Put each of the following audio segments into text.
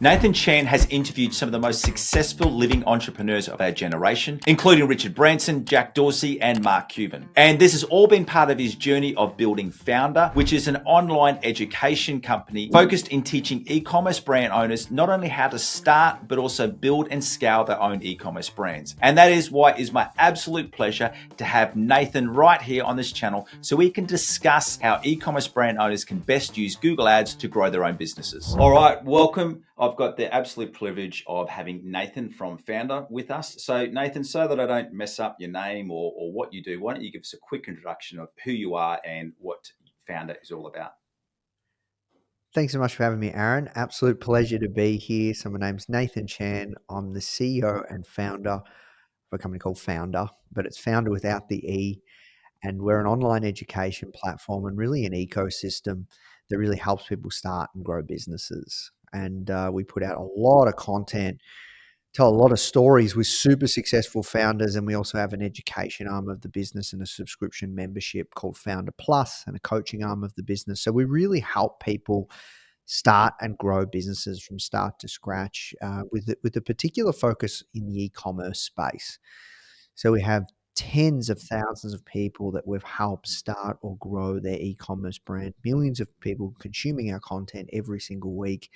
Nathan Chan has interviewed some of the most successful living entrepreneurs of our generation, including Richard Branson, Jack Dorsey, and Mark Cuban. And this has all been part of his journey of building Foundr, which is an online education company focused in teaching e-commerce brand owners not only how to start, but also build and scale their own e-commerce brands. And that is why it is my absolute pleasure to have Nathan right here on this channel so we can discuss how e-commerce brand owners can best use Google Ads to grow their own businesses. All right, welcome. I've got the absolute privilege of having Nathan from Foundr with us. So Nathan, so that I don't mess up your name or what you do, why don't you give us a quick introduction of who you are and what Foundr is all about? Thanks so much for having me, Aaron. Absolute pleasure to be here. So my name's Nathan Chan. I'm the CEO and founder of a company called Foundr, but it's Foundr without the E. And we're an online education platform and really an ecosystem that really helps people start and grow businesses. And we put out a lot of content, tell a lot of stories with super successful founders. And we also have an education arm of the business and a subscription membership called Foundr Plus and a coaching arm of the business. So we really help people start and grow businesses from start to scratch with a particular focus in the e-commerce space. So we have tens of thousands of people that we've helped start or grow their e-commerce brand, millions of people consuming our content every single week.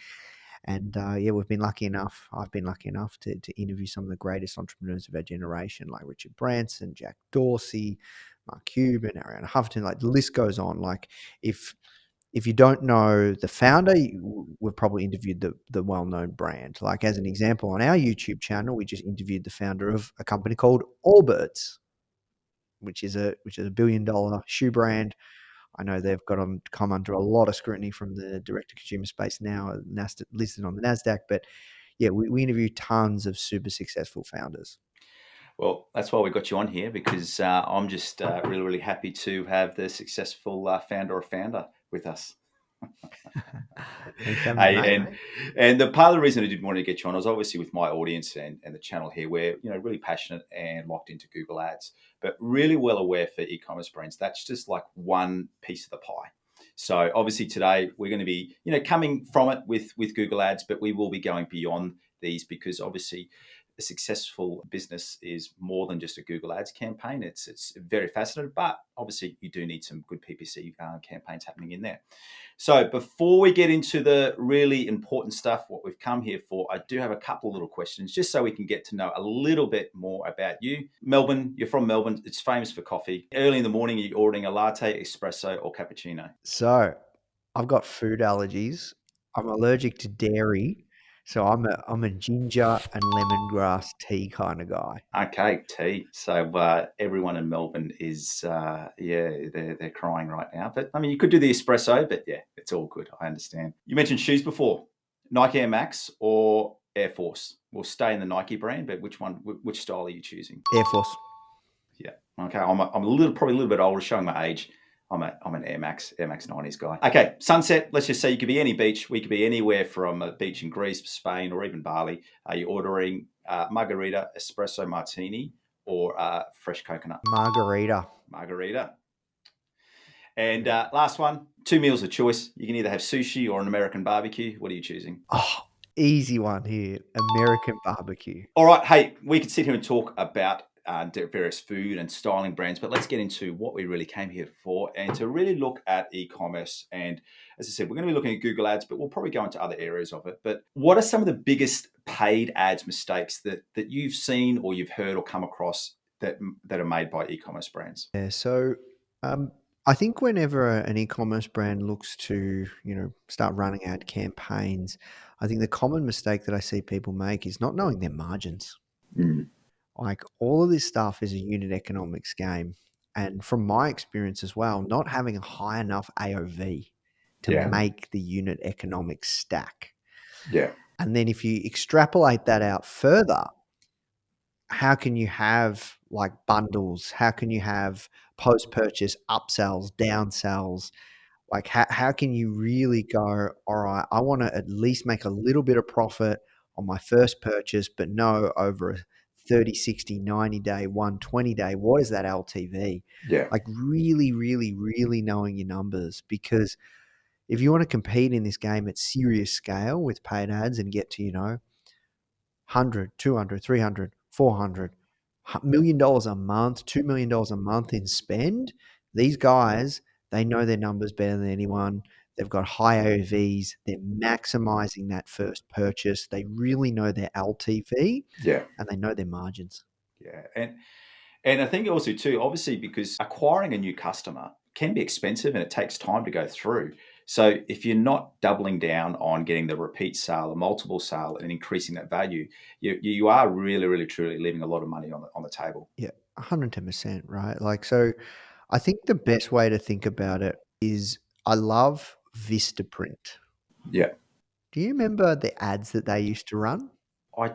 And we've been lucky enough, I've been lucky enough to interview some of the greatest entrepreneurs of our generation, like Richard Branson, Jack Dorsey, Mark Cuban, Arianna Huffington, like the list goes on. Like if you don't know the founder, we've probably interviewed the well-known brand. Like as an example, on our YouTube channel, we just interviewed the founder of a company called Allbirds, which is a $1 billion shoe brand. I know they've come under a lot of scrutiny from the direct-to-consumer space now, listed on the NASDAQ. But yeah, we interview tons of super successful founders. Well, that's why we got you on here, because I'm just really, really happy to have the successful founder of Foundr with us. Thanks for having me, mate. And the part of the reason I didn't want to get you on was obviously with my audience and the channel here, we're really passionate and locked into Google Ads, but really well aware for e-commerce brands. That's just like one piece of the pie. So obviously today we're going to be coming from it with Google Ads, but we will be going beyond these, because obviously a successful business is more than just a Google Ads campaign. It's very fascinating, but obviously you do need some good PPC campaigns happening in there. So before we get into the really important stuff, what we've come here for, I do have a couple of little questions just so we can get to know a little bit more about you. Melbourne, you're from Melbourne. It's famous for coffee. Early in the morning, you're ordering a latte, espresso, or cappuccino? So I've got food allergies. I'm allergic to dairy. So I'm a ginger and lemongrass tea kind of guy. Okay, tea. So everyone in Melbourne is, they're crying right now. But I mean, you could do the espresso, but yeah, it's all good. I understand. You mentioned shoes before. Nike Air Max or Air Force? We'll stay in the Nike brand, but which style are you choosing? Air Force. Yeah. Okay. I'm probably a little bit older, showing my age. I'm an Air Max 90s guy. Okay, sunset. Let's just say you could be any beach. We could be anywhere from a beach in Greece, Spain, or even Bali. Are you ordering margarita, espresso martini, or fresh coconut? Margarita. Margarita. And last one, 2 meals of choice. You can either have sushi or an American barbecue. What are you choosing? Oh, easy one here. American barbecue. All right. Hey, we could sit here and talk about various food and styling brands, but let's get into what we really came here for, and to really look at e-commerce. And as I said, we're going to be looking at Google Ads, but we'll probably go into other areas of it. But what are some of the biggest paid ads mistakes that you've seen or you've heard or come across that are made by e-commerce brands? Yeah, so I think whenever an e-commerce brand looks to, start running ad campaigns, I think the common mistake that I see people make is not knowing their margins. Mm. Like all of this stuff is a unit economics game. And from my experience as well, not having a high enough AOV to make the unit economics stack. Yeah. And then if you extrapolate that out further, how can you have like bundles? How can you have post-purchase upsells, downsells? Like how can you really go, all right, I want to at least make a little bit of profit on my first purchase, but no, over a 30, 60, 90 day, 120 day, what is that LTV? Yeah. Like really, really, really knowing your numbers, because if you want to compete in this game at serious scale with paid ads and get to, 100, 200, 300, 400, $1 million a month, $2 million a month in spend, these guys, they know their numbers better than anyone. They've got high AOVs. They're maximizing that first purchase. They really know their LTV Yeah. and they know their margins. Yeah. And I think also too, obviously, because acquiring a new customer can be expensive and it takes time to go through. So if you're not doubling down on getting the repeat sale, a multiple sale, and increasing that value, you are really, really, truly leaving a lot of money on the table. Yeah, 110%, right? Like, so I think the best way to think about it is I love Vistaprint. Yeah. Do you remember the ads that they used to run? I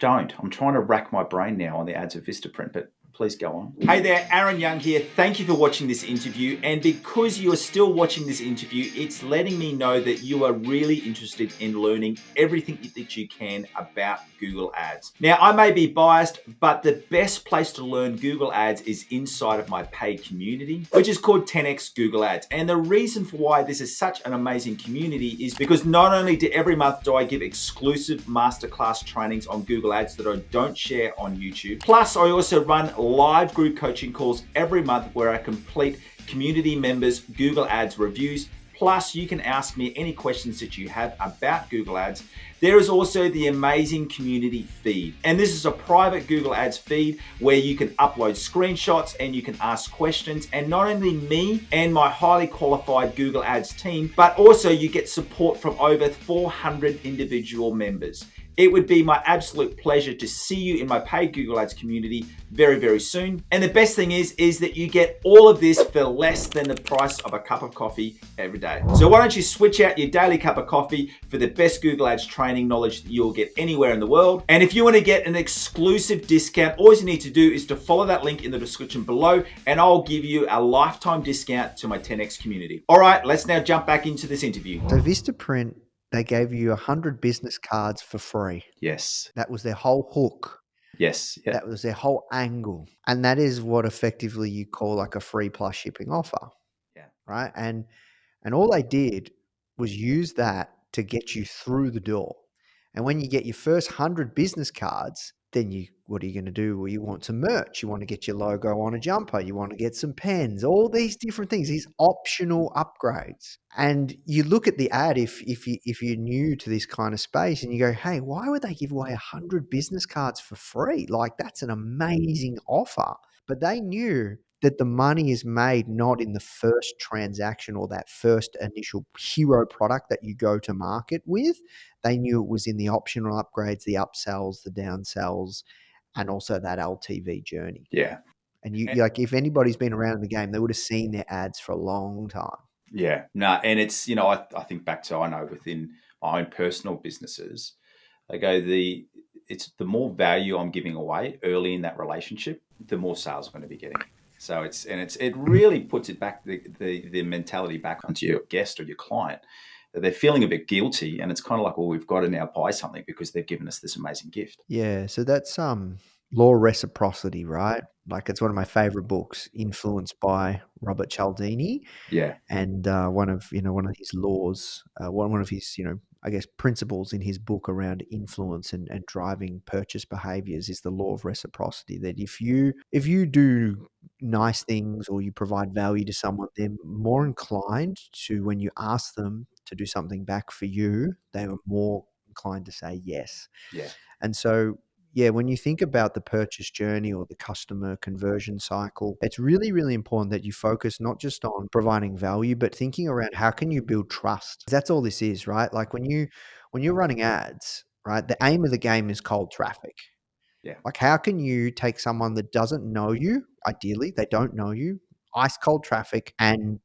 don't. I'm trying to rack my brain now on the ads of Vistaprint, but please go on. Hey there, Aaron Young here. Thank you for watching this interview. And because you are still watching this interview, it's letting me know that you are really interested in learning everything that you can about Google Ads. Now, I may be biased, but the best place to learn Google Ads is inside of my paid community, which is called 10x Google Ads. And the reason for why this is such an amazing community is because not only every month do I give exclusive masterclass trainings on Google Ads that I don't share on YouTube, plus I also run live group coaching calls every month where I complete community members' Google Ads reviews. Plus, you can ask me any questions that you have about Google Ads. There is also the amazing community feed. And this is a private Google Ads feed where you can upload screenshots and you can ask questions. And not only me and my highly qualified Google Ads team, but also you get support from over 400 individual members. It would be my absolute pleasure to see you in my paid Google Ads community very, very soon. And the best thing is that you get all of this for less than the price of a cup of coffee every day. So why don't you switch out your daily cup of coffee for the best Google Ads training knowledge that you'll get anywhere in the world. And if you want to get an exclusive discount, all you need to do is to follow that link in the description below and I'll give you a lifetime discount to my 10X community. All right, let's now jump back into this interview. So Vistaprint, they gave you 100 business cards for free. Yes. That was their whole hook. Yes. Yeah. That was their whole angle. And that is what effectively you call like a free plus shipping offer. Yeah. Right. And all they did was use that to get you through the door. And when you get your first 100 business cards, then what are you going to do? Well, you want some merch. You want to get your logo on a jumper. You want to get some pens, all these different things, these optional upgrades. And you look at the ad if you're new to this kind of space and you go, hey, why would they give away 100 business cards for free? Like, that's an amazing offer. But they knew that the money is made not in the first transaction or that first initial hero product that you go to market with. They knew it was in the optional upgrades, the upsells, the downsells, and also that LTV journey. Yeah. And you like, if anybody's been around in the game, they would have seen their ads for a long time. Yeah. No, and it's, I think back to, I know within my own personal businesses, I go, it's the more value I'm giving away early in that relationship, the more sales I'm going to be getting. So it really puts it back, the mentality back onto your guest or your client. They're feeling a bit guilty, and it's kind of like, well, we've got to now buy something because they've given us this amazing gift. Yeah, so that's law of reciprocity, right? Like, it's one of my favorite books, influenced by Robert Cialdini. Yeah. And one of his laws, one of his I guess principles in his book around influence and driving purchase behaviors is the law of reciprocity. That if you do nice things or you provide value to someone, they're more inclined to, when you ask them to do something back for you, they are more inclined to say yes. Yeah. And so, yeah, when you think about the purchase journey or the customer conversion cycle, it's really, really important that you focus not just on providing value, but thinking around how can you build trust? That's all this is, right? Like when you're running ads, right? The aim of the game is cold traffic. Yeah. Like, how can you take someone that doesn't know you, ideally, they don't know you, ice cold traffic, and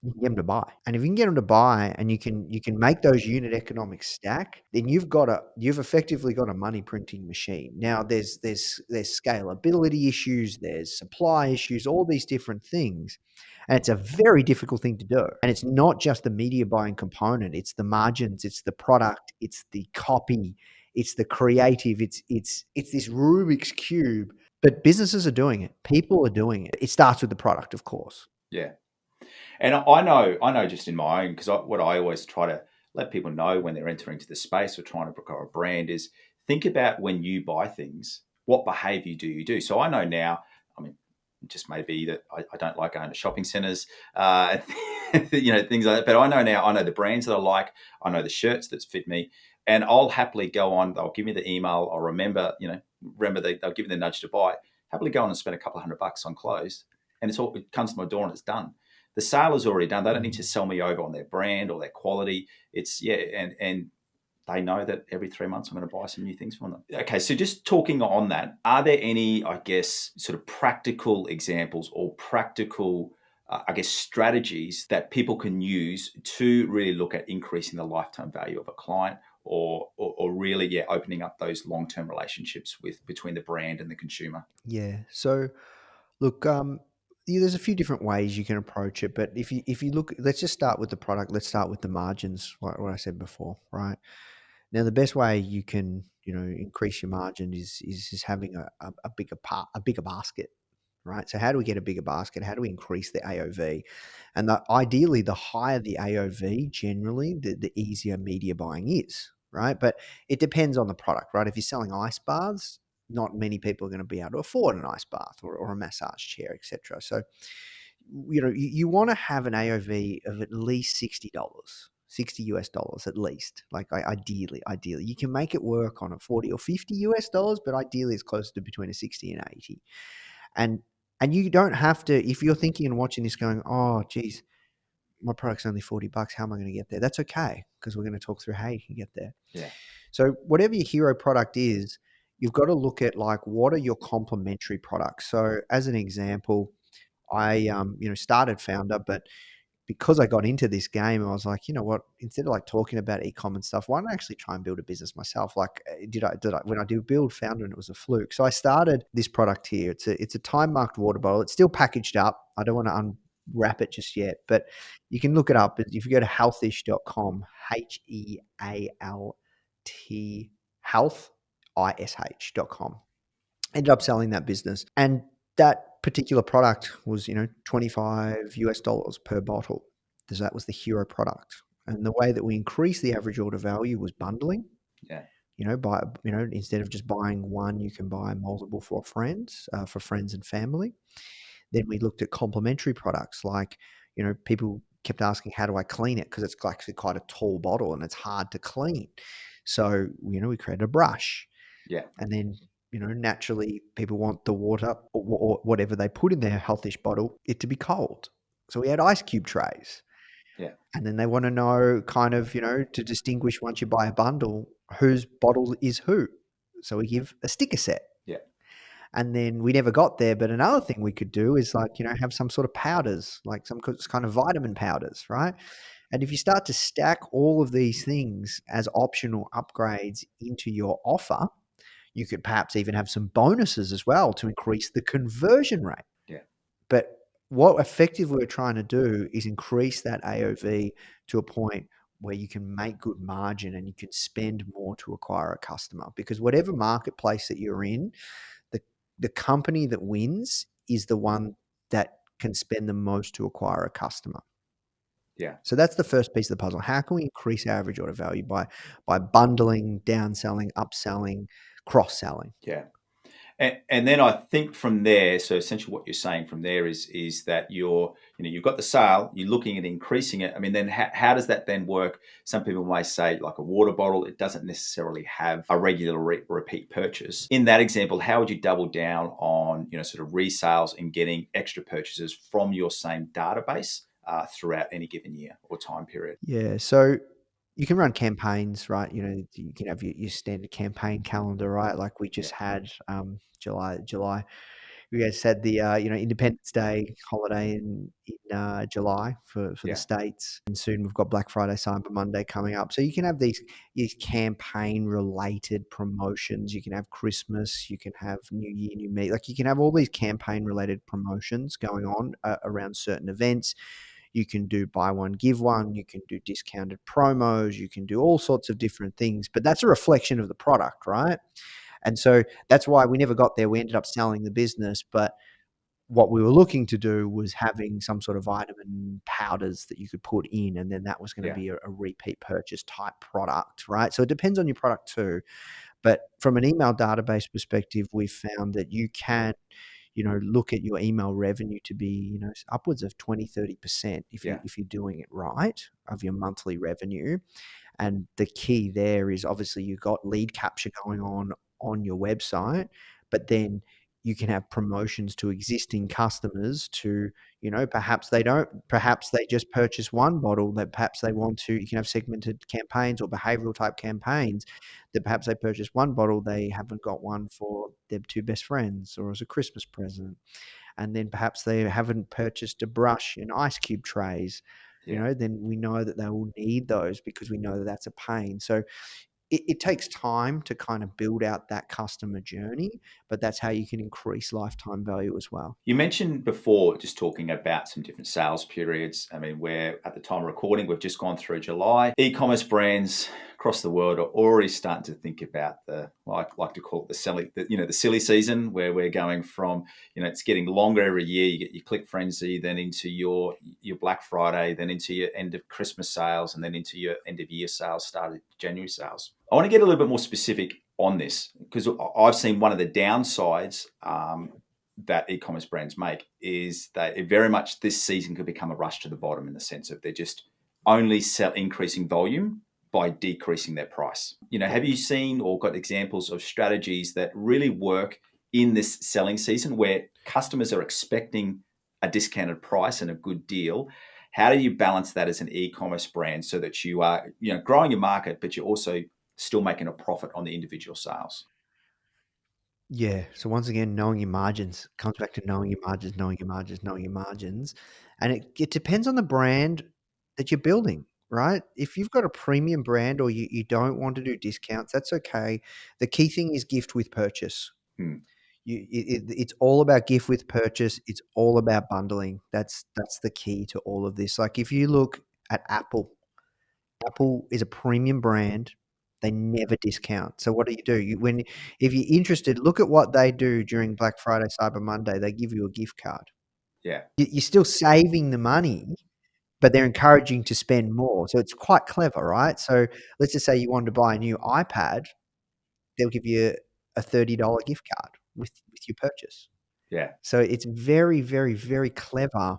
you can get them to buy. And if you can get them to buy and you can make those unit economics stack, then you've effectively got a money printing machine. Now there's scalability issues, there's supply issues, all these different things. And it's a very difficult thing to do. And it's not just the media buying component, it's the margins, it's the product, it's the copy, it's the creative, it's this Rubik's Cube. But businesses are doing it. People are doing it. It starts with the product, of course. Yeah. And I know just in my own, because what I always try to let people know when they're entering into the space or trying to grow a brand is think about when you buy things, what behavior do you do? So I know now, I mean, it just may be that I don't like going to shopping centers, things like that. But I know now, I know the brands that I like, I know the shirts that fit me, and I'll happily go on. They'll give me the email. I'll remember they'll give me the nudge to buy. Happily go on and spend a couple of $100 on clothes, and it comes to my door and it's done. The sale is already done. They don't need to sell me over on their brand or their quality. It's and they know that every 3 months I'm going to buy some new things from them. Okay, so just talking on that, are there any, I guess, sort of practical examples or practical, strategies that people can use to really look at increasing the lifetime value of a client, or really, opening up those long-term relationships between the brand and the consumer? Yeah. So look, yeah, there's a few different ways you can approach it, but if you look, let's just start with the product. Let's start with the margins. What I said before, right? Now, the best way you can, increase your margin is just having a bigger part, a bigger basket, right? So how do we get a bigger basket? How do we increase the AOV? And ideally, the higher the AOV, generally, the easier media buying is, right? But it depends on the product, right? If you're selling ice baths, not many people are going to be able to afford an ice bath or a massage chair, etc. So you want to have an AOV of at least $60, 60 US dollars at least. Like ideally, you can make it work on a 40 or 50 US dollars, but ideally it's closer to between a 60 and 80. And you don't have to, if you're thinking and watching this going, oh, geez, my product's only $40. How am I going to get there? That's okay, because we're going to talk through how you can get there. Yeah, So whatever your hero product is, you've got to look at like, what are your complementary products? So as an example, I started Foundr, but because I got into this game, I was like, you know what? Instead of like talking about e-com and stuff, why don't I actually try and build a business myself? Like, did I when I did build Foundr, and it was a fluke. So I started this product here. It's a time marked water bottle. It's still packaged up. I don't want to unwrap it just yet, but you can look it up. If you go to healthish.com, HEALT health ish.com, ended up selling that business, and that particular product was 25 US dollars per bottle, because that was the hero product. And the way that we increased the average order value was bundling. yeah, Instead of just buying one, you can buy multiple for friends and family. Then we looked at complementary products, like people kept asking, how do I clean it, because it's actually quite a tall bottle and it's hard to clean. So we created a brush. yeah, And then, naturally people want the water or whatever they put in their healthish bottle, it to be cold. So we had ice cube trays. yeah, And then they want to know kind of, to distinguish once you buy a bundle, whose bottle is who. So we give a sticker set. yeah, And then we never got there. But another thing we could do is like, have some sort of powders, like some kind of vitamin powders, right? And if you start to stack all of these things as optional upgrades into your offer, you could perhaps even have some bonuses as well to increase the conversion rate. yeah, But what effectively we're trying to do is increase that AOV to a point where you can make good margin and you can spend more to acquire a customer. Because whatever marketplace that you're in, the the company that wins is the one that can spend the most to acquire a customer. yeah, So that's the first piece of the puzzle. How can we increase our average order value by bundling, downselling, upselling, cross-selling? yeah. And then I think from there, so essentially what you're saying from there is that you've got the sale, you're looking at increasing it. I mean, then how does that then work? Some people may say, like a water bottle, it doesn't necessarily have a regular repeat purchase. In that example, how would you double down on sort of resales and getting extra purchases from your same database throughout any given year or time period? Yeah, so you can run campaigns, right? You can have your standard campaign calendar, right? Like we Yeah, just had July. You guys had the Independence Day holiday in July for the yeah, states, and soon we've got Black Friday, Cyber Monday coming up. So you can have these campaign related promotions. You can have Christmas. You can have New Year, New Me. Like you can have all these campaign related promotions going on around certain events. You can do buy one, give one. You can do discounted promos. You can do all sorts of different things, but that's a reflection of the product, right? And so that's why we never got there. We ended up selling the business, but what we were looking to do was having some sort of vitamin powders that you could put in, and then that was going to Yeah. be a repeat purchase type product, right? So it depends on your product too. But from an email database perspective, we've found that you can, look at your email revenue to be, upwards of 20-30% Yeah. if you're doing it right, of your monthly revenue. And the key there is obviously you've got lead capture going on your website, but then you can have promotions to existing customers to, perhaps they just purchase one bottle that perhaps they want to, you can have segmented campaigns or behavioral type campaigns that perhaps they purchase one bottle, they haven't got one for their two best friends or as a Christmas present. And then perhaps they haven't purchased a brush in ice cube trays, Yeah. then we know that they will need those because we know that that's a pain. So it takes time to kind of build out that customer journey, but that's how you can increase lifetime value as well. You mentioned before just talking about some different sales periods. I mean, we're at the time of recording, we've just gone through July. E-commerce brands across the world are already starting to think about the, like to call it the silly season, where we're going from, it's getting longer every year. You get your click frenzy, then into your Black Friday, then into your end of Christmas sales, and then into your end of year sales, started January sales. I want to get a little bit more specific on this because I've seen one of the downsides that e-commerce brands make is that it very much this season could become a rush to the bottom in the sense of they're just only increasing volume by decreasing their price. Have you seen or got examples of strategies that really work in this selling season where customers are expecting a discounted price and a good deal? How do you balance that as an e-commerce brand so that you are, growing your market, but you're also still making a profit on the individual sales? Yeah. So once again, knowing your margins comes back to knowing your margins, knowing your margins, knowing your margins. And it depends on the brand that you're building, right? If you've got a premium brand or you don't want to do discounts, that's okay. The key thing is gift with purchase. Hmm. It's all about gift with purchase. It's all about bundling. That's the key to all of this. Like if you look at Apple, Apple is a premium brand. They never discount. So what do? If you're interested, look at what they do during Black Friday, Cyber Monday. They give you a gift card. Yeah. You're still saving the money, but they're encouraging to spend more. So it's quite clever, right? So let's just say you wanted to buy a new iPad, they'll give you a $30 gift card with your purchase. Yeah. So it's very, very, very clever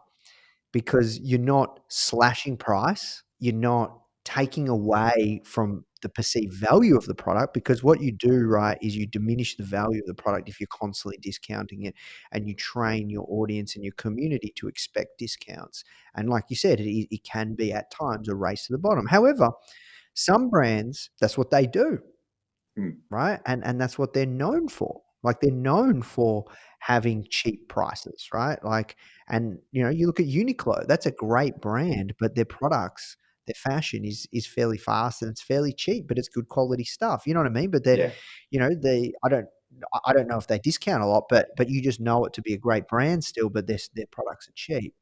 because you're not slashing price, you're not taking away from the perceived value of the product because what you do, right, is you diminish the value of the product if you're constantly discounting it and you train your audience and your community to expect discounts. And like you said, it can be at times a race to the bottom. However, some brands, that's what they do, Hmm. right? And that's what they're known for. Like they're known for having cheap prices, right? Like, and you look at Uniqlo, that's a great brand, but their products, their fashion is fairly fast and it's fairly cheap, but it's good quality stuff. You know what I mean? But they're, Yeah. they I don't know if they discount a lot, but you just know it to be a great brand still, but their products are cheap.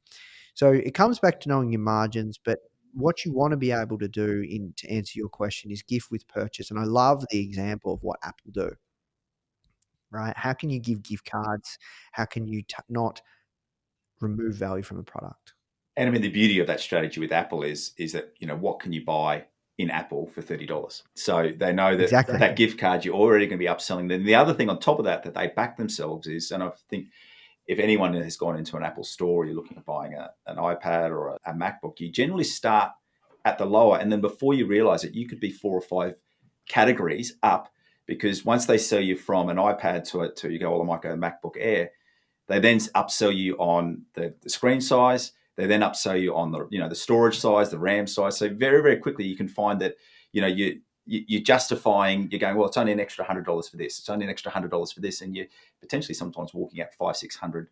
So it comes back to knowing your margins, but what you want to be able to do to answer your question is gift with purchase. And I love the example of what Apple do, right? How can you give gift cards? How can you not remove value from the product? And I mean, the beauty of that strategy with Apple is that, what can you buy in Apple for $30? So they know that Exactly. that gift card, you're already going to be upselling them. The other thing on top of that they back themselves is, and I think if anyone has gone into an Apple store, you're looking at buying an iPad or a MacBook, you generally start at the lower. And then before you realize it, you could be 4 or 5 categories up because once they sell you from an iPad to you go, well, I might go MacBook Air, they then upsell you on the screen size. They then upsell you on the storage size, the RAM size. So very, very quickly you can find that you're justifying. You're going, well, it's only an extra $100 for this. It's only an extra $100 for this, and you're potentially sometimes walking out 500-600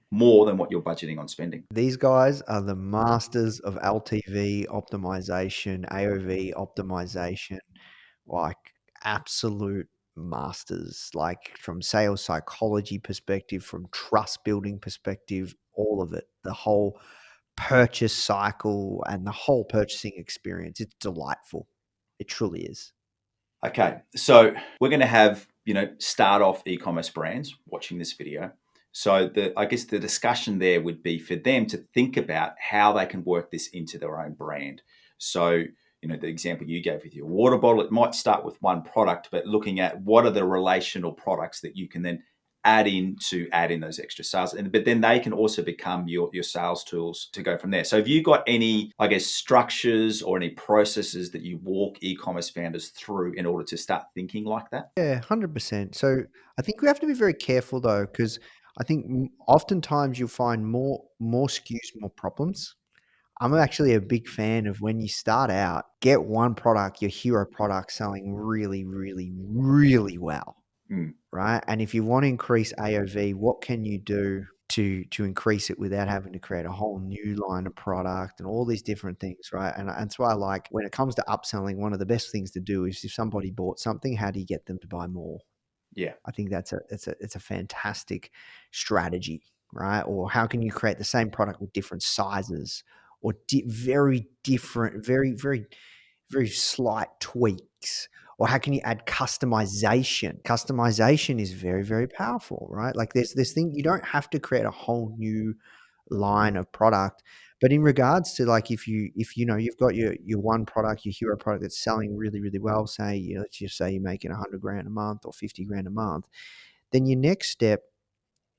more than what you're budgeting on spending. These guys are the masters of LTV optimization, AOV optimization, like absolute masters, like from sales psychology perspective, from trust building perspective, all of it, the whole purchase cycle and the whole purchasing experience. It's delightful. It truly is. Okay, so we're going to have start off e-commerce brands watching this video. So I guess the discussion there would be for them to think about how they can work this into their own brand. So, the example you gave with your water bottle, it might start with one product, but looking at what are the relational products that you can then add in those extra sales. But then they can also become your sales tools to go from there. So have you got any, I guess, structures or any processes that you walk e-commerce founders through in order to start thinking like that? Yeah, 100%. So I think we have to be very careful though, because I think oftentimes you'll find more SKUs, more problems. I'm actually a big fan of when you start out, get one product, your hero product selling really, really, really well, Mm, right? And if you want to increase AOV, what can you do to increase it without having to create a whole new line of product and all these different things, right? And that's why I like when it comes to upselling, one of the best things to do is if somebody bought something, how do you get them to buy more? yeah, I think it's a fantastic strategy, right? Or how can you create the same product with different sizes or very different, very slight tweaks? Or how can you add customization? Customization is very, very powerful, right? Like there's this thing, you don't have to create a whole new line of product. But in regards to like if you know you've got your one product, your hero product that's selling really, really well, say, let's just say you're making 100 grand a month or 50 grand a month, then your next step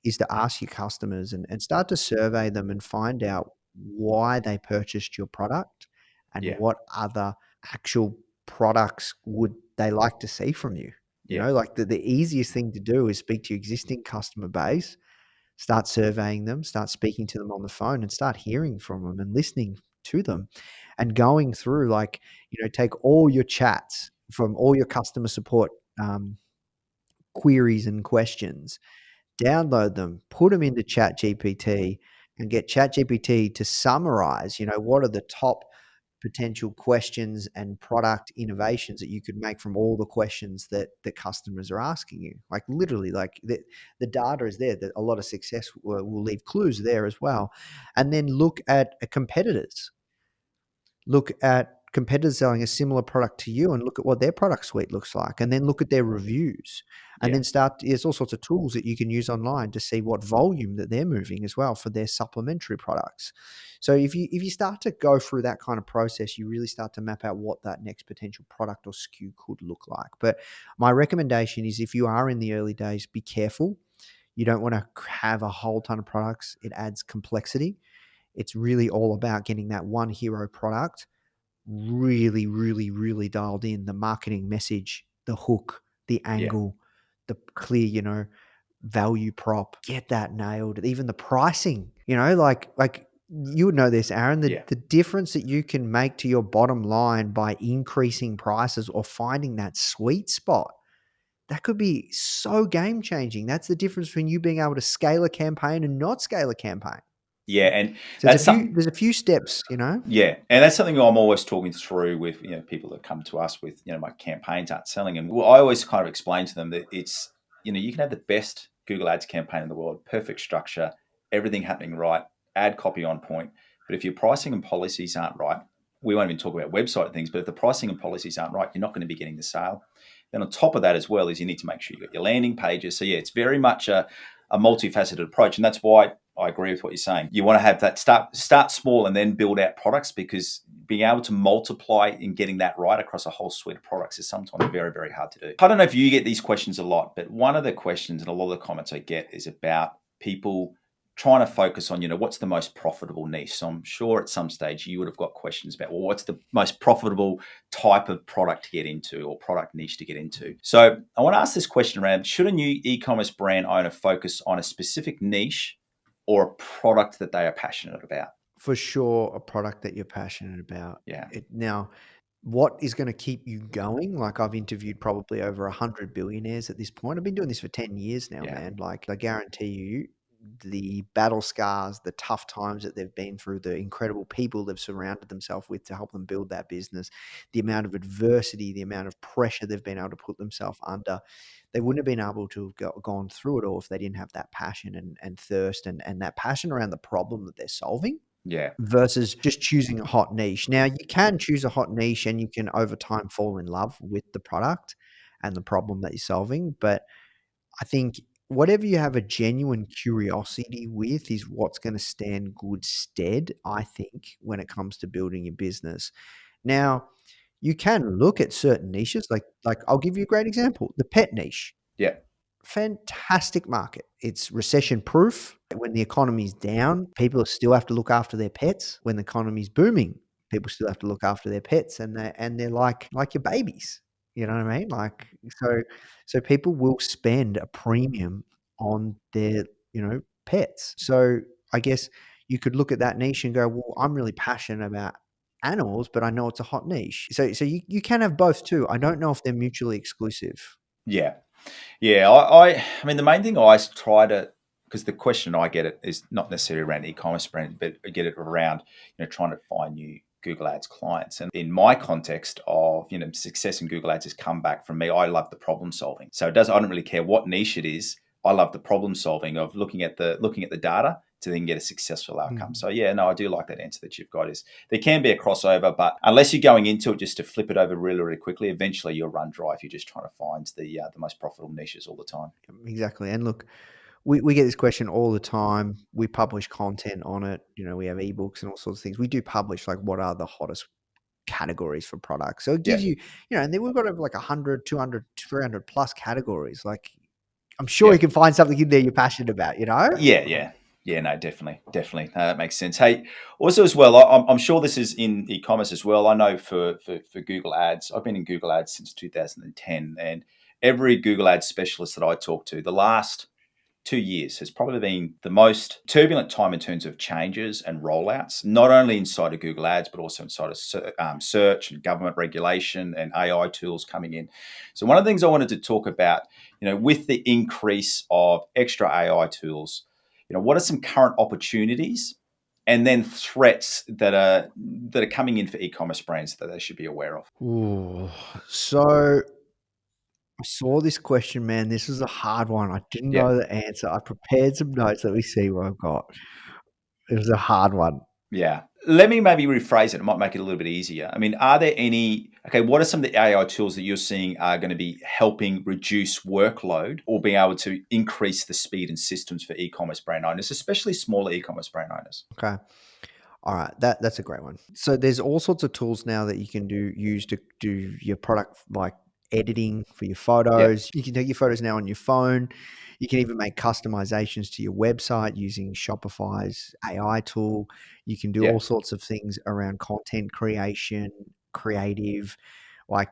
is to ask your customers and start to survey them and find out why they purchased your product and yeah, what other actual products would they like to see from you. yeah, Like the easiest thing to do is speak to your existing customer base, start surveying them, start speaking to them on the phone and start hearing from them and listening to them and going through like, take all your chats from all your customer support queries and questions, download them, put them into ChatGPT and get ChatGPT to summarize, what are the top potential questions and product innovations that you could make from all the questions that the customers are asking you. Like literally, like the data is there. That a lot of success will leave clues there as well. And then look at competitors. Look at competitors selling a similar product to you and look at what their product suite looks like, and then look at their reviews, and yeah. then there's all sorts of tools that you can use online to see what volume that they're moving as well for their supplementary products. So if you start to go through that kind of process, you really start to map out what that next potential product or SKU could look like. But my recommendation is if you are in the early days, be careful. You don't want to have a whole ton of products. It adds complexity. It's really all about getting that one hero product really, really, really dialed in. The marketing message, the hook, the Yeah, angle, the clear, value prop. Get that nailed. Even the pricing, like you would know this, Aaron, the, yeah, the difference that you can make to your bottom line by increasing prices or finding that sweet spot. That could be so game changing. That's the difference between you being able to scale a campaign and not scale a campaign. yeah, and So that's something. there's a few steps. Yeah, and that's something I'm always talking through with people that come to us with my campaigns aren't selling, and I always kind of explain to them that it's you can have the best Google Ads campaign in the world, perfect structure, everything happening right, ad copy on point, but if your pricing and policies aren't right, we won't even talk about website things, but if the pricing and policies aren't right, you're not going to be getting the sale. Then on top of that as well is you need to make sure you've got your landing pages. So yeah, it's very much a multifaceted approach, and that's why I agree with what you're saying. You want to have that start small and then build out products, because being able to multiply in getting that right across a whole suite of products is sometimes very, very hard to do. I don't know if you get these questions a lot, but one of the questions and a lot of the comments I get is about people trying to focus on, what's the most profitable niche. So I'm sure at some stage you would have got questions about, well, what's the most profitable type of product to get into or product niche to get into? So I want to ask this question around, should a new e-commerce brand owner focus on a specific niche or a product that they are passionate about? For sure, a product that you're passionate about. Yeah, Now, what is going to keep you going? Like I've interviewed probably over 100 billionaires at this point. I've been doing this for 10 years now, yeah, man. Like I guarantee you, the battle scars, the tough times that they've been through, the incredible people they've surrounded themselves with to help them build that business, the amount of adversity, the amount of pressure they've been able to put themselves under, they wouldn't have been able to have gone through it all if they didn't have that passion and thirst and that passion around the problem that they're solving yeah, versus just choosing a hot niche. Now, you can choose a hot niche and you can over time fall in love with the product and the problem that you're solving. But I think whatever you have a genuine curiosity with is what's going to stand good stead, I think, when it comes to building your business. Now, you can look at certain niches, like I'll give you a great example, the pet niche. Yeah. Fantastic market. It's recession proof. When the economy's down, people still have to look after their pets. When the economy's booming, people still have to look after their pets, and they're like your babies. You know what I mean? Like so people will spend a premium on their, pets. So I guess you could look at that niche and go, well, I'm really passionate about animals, but I know it's a hot niche. So you can have both too. I don't know if they're mutually exclusive. Yeah. Yeah, I mean, the main thing I try to, because the question I get it is not necessarily around e-commerce brand, but I get it around, trying to find new Google Ads clients. And in my context of, success in Google Ads has come back from me. I love the problem solving. So I don't really care what niche it is. I love the problem solving of looking at the data to then get a successful outcome. So yeah, no, I do like that answer that you've got. Is there can be a crossover, but unless you're going into it just to flip it over really, really quickly, eventually you'll run dry if you're just trying to find the most profitable niches all the time. Exactly. And look, we get this question all the time. We publish content on it. We have ebooks and all sorts of things. We do publish like what are the hottest categories for products. So it Yeah, gives you, and then we've got over like 100, 200, 300 plus categories. Like I'm sure yeah. you can find something in there you're passionate about, you know? Yeah, yeah, yeah. No, definitely, definitely. No, that makes sense. Hey, also as well, I'm sure this is in e-commerce as well. I know for Google Ads, I've been in Google Ads since 2010, and every Google Ads specialist that I talk to, the last 2 years has probably been the most turbulent time in terms of changes and rollouts, not only inside of Google Ads, but also inside of search and government regulation and AI tools coming in. So one of the things I wanted to talk about, with the increase of extra AI tools, what are some current opportunities and then threats that are coming in for e-commerce brands that they should be aware of? Ooh. So I saw this question, man. This is a hard one. I didn't Yeah. know the answer. I prepared some notes. Let me see what I've got. It was a hard one. Yeah. Let me maybe rephrase it. It might make it a little bit easier. I mean, what are some of the AI tools that you're seeing are going to be helping reduce workload or being able to increase the speed and systems for e-commerce brand owners, especially smaller e-commerce brand owners? Okay. All right, that's a great one. So there's all sorts of tools now that you can use to do your product, like editing for your Yeah. photos. You can take your photos now on your phone. You can even make customizations to your website using Shopify's AI tool. You can do Yeah. all sorts of things around content creation, creative, like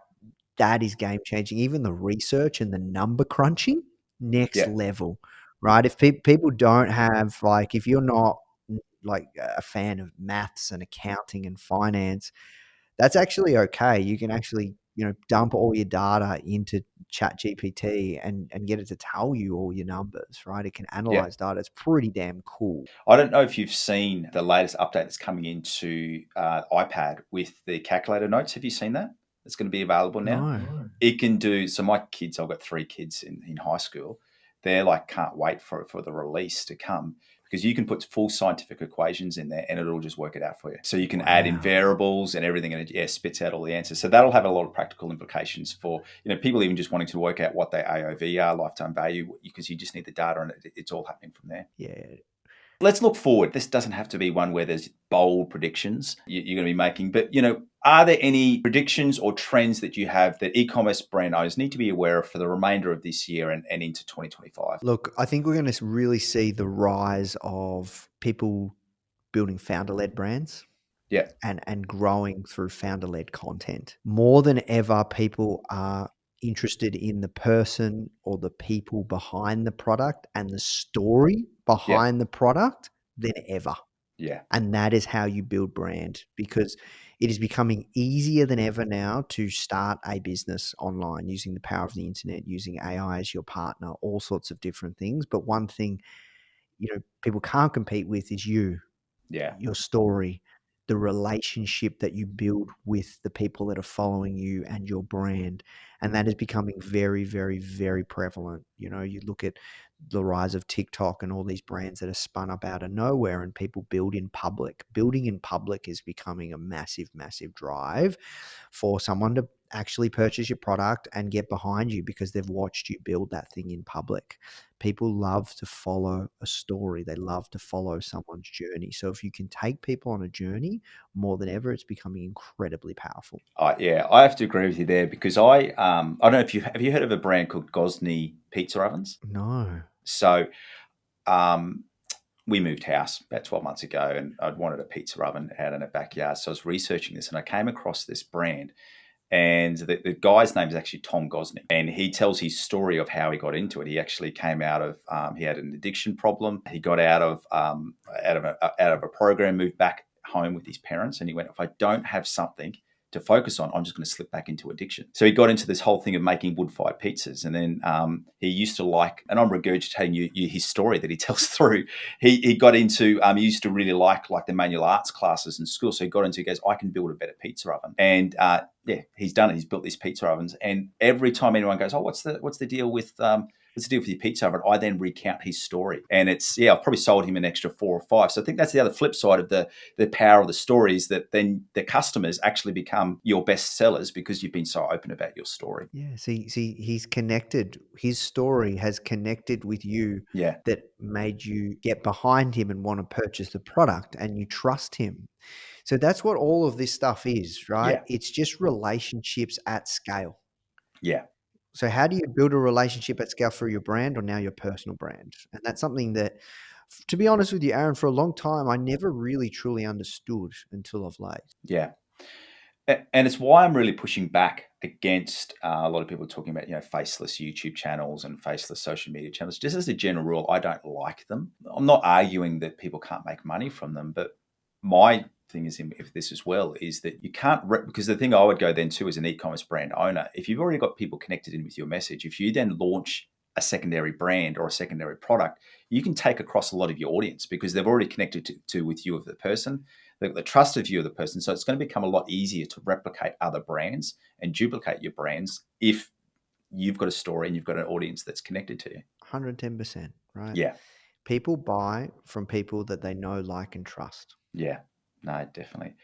that is game changing. Even the research and the number crunching, next Yeah. level, right? If people don't have, like, if you're not like a fan of maths and accounting and finance, that's actually okay. You can actually, dump all your data into chat GPT and get it to tell you all your numbers, right? It can Yeah. analyze data. It's pretty damn cool. I don't know if you've seen the latest update that's coming into iPad with the calculator notes. Have you seen that? It's going to be available now. No. It can do. So my kids, I've got three kids in high school. They're like can't wait for the release to come because you can put full scientific equations in there and it'll just work it out for you. So you can add in Wow. variables and everything, and it spits out all the answers. So that'll have a lot of practical implications for people even just wanting to work out what their AOV are, lifetime value, because you just need the data and it's all happening from there. Yeah. Let's look forward. This doesn't have to be one where there's bold predictions you're going to be making, but are there any predictions or trends that you have that e-commerce brand owners need to be aware of for the remainder of this year and into 2025? Look, I think we're going to really see the rise of people building founder led brands. Yeah, And growing through founder led content. More than ever, people are interested in the person or the people behind the product and the story yeah, behind the product than ever. yeah, And that is how you build brand, because it is becoming easier than ever now to start a business online using the power of the internet, using AI as your partner, all sorts of different things. But one thing, people can't compete with is yeah, your story, the relationship that you build with the people that are following you and your brand. And that is becoming very, very, very prevalent. You look at the rise of TikTok and all these brands that are spun up out of nowhere and people build in public. Building in public is becoming a massive, massive drive for someone to actually purchase your product and get behind you because they've watched you build that thing in public. People love to follow a story. They love to follow someone's journey. So if you can take people on a journey more than ever, it's becoming incredibly powerful. Yeah, I have to agree with you there because I don't know if you have you heard of a brand called Gosney pizza ovens. No. So um, we moved house about 12 months ago, and I'd wanted a pizza oven out in a backyard. So I was researching this, and I came across this brand. And the guy's name is actually Tom Gosney, and he tells his story of how he got into it. He actually came out of he had an addiction problem. He got out of a program, moved back home with his parents, and he went, if I don't have something to focus on, I'm just going to slip back into addiction. So he got into this whole thing of making wood-fired pizzas, and then he used to like, and I'm regurgitating you his story that he tells through. He got into he used to really like the manual arts classes in school, so he got into, he goes, I can build a better pizza oven, and yeah, he's done it. He's built these pizza ovens, and every time anyone goes, oh, what's the deal with your pizza oven? I then recount his story, and it's, yeah, I've probably sold him an extra 4 or 5. So I think that's the other flip side of the power of the story, is that then the customers actually become your best sellers because you've been so open about your story. Yeah. See, he's connected. His story has connected with you Yeah, that made you get behind him and want to purchase the product, and you trust him. So that's what all of this stuff is, right? yeah, It's just relationships at scale. yeah, So how do you build a relationship at scale through your brand or now your personal brand? And that's something that, to be honest with you, Aaron, for a long time, I never really truly understood until of late. yeah. And it's why I'm really pushing back against a lot of people talking about, faceless YouTube channels and faceless social media channels. Just as a general rule, I don't like them. I'm not arguing that people can't make money from them, but my thing is, if this as well, is that you can't because the thing I would go then to as an e-commerce brand owner, if you've already got people connected in with your message, if you then launch a secondary brand or a secondary product, you can take across a lot of your audience because they've already connected to with you of the person, the trust of you of the person. So it's going to become a lot easier to replicate other brands and duplicate your brands if you've got a story and you've got an audience that's connected to you. 110%, right? Yeah. People buy from people that they know, like, and trust. Yeah, no, definitely.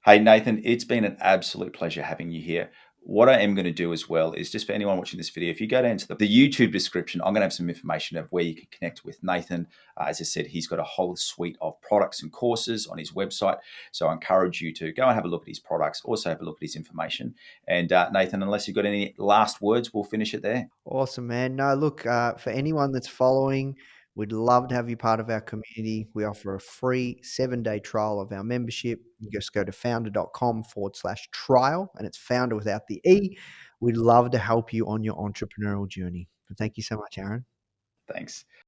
Hey, Nathan, it's been an absolute pleasure having you here. What I am going to do as well is, just for anyone watching this video, if you go down to the YouTube description, I'm going to have some information of where you can connect with Nathan. As I said, he's got a whole suite of products and courses on his website. So I encourage you to go and have a look at his products, also have a look at his information. And Nathan, unless you've got any last words, we'll finish it there. Awesome, man. No, look, for anyone that's following, we'd love to have you part of our community. We offer a free 7-day trial of our membership. You just go to foundr.com/trial, and it's founder without the E. We'd love to help you on your entrepreneurial journey. So thank you so much, Aaron. Thanks.